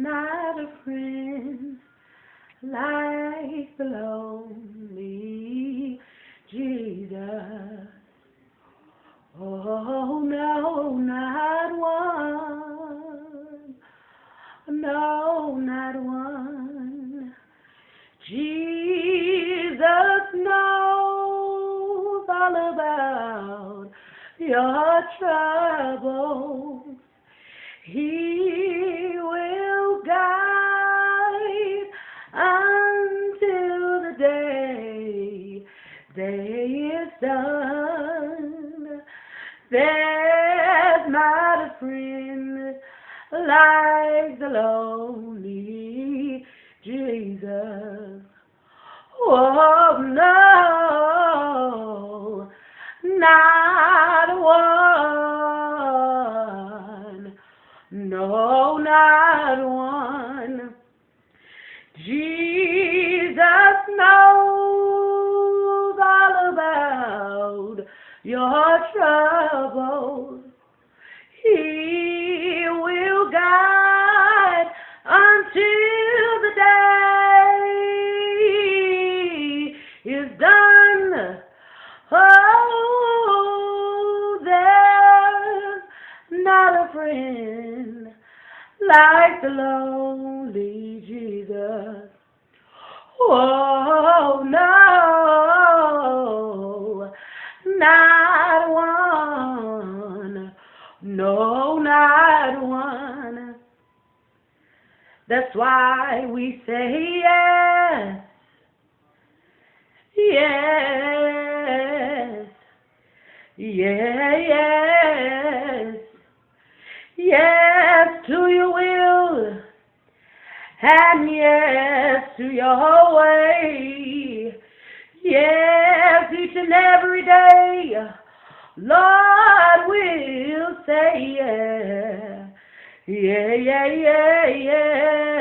not a friend like the lonely Jesus. Oh, no, not one. No, not one. Jesus knows all about your troubles. He will guide until the day is done. There's not a friend like the lonely Jesus. Oh, no, not one. No, not one. Jesus knows all about your troubles. He will guide until the day is done. Oh, there's not a friend like the lonely Jesus. Oh, no, not one. No, not one. That's why we say yes, yes, yes, yes to your will, and yes to your way. Yes, each and every day, Lord will say yeah, yeah, yeah, yeah, yeah.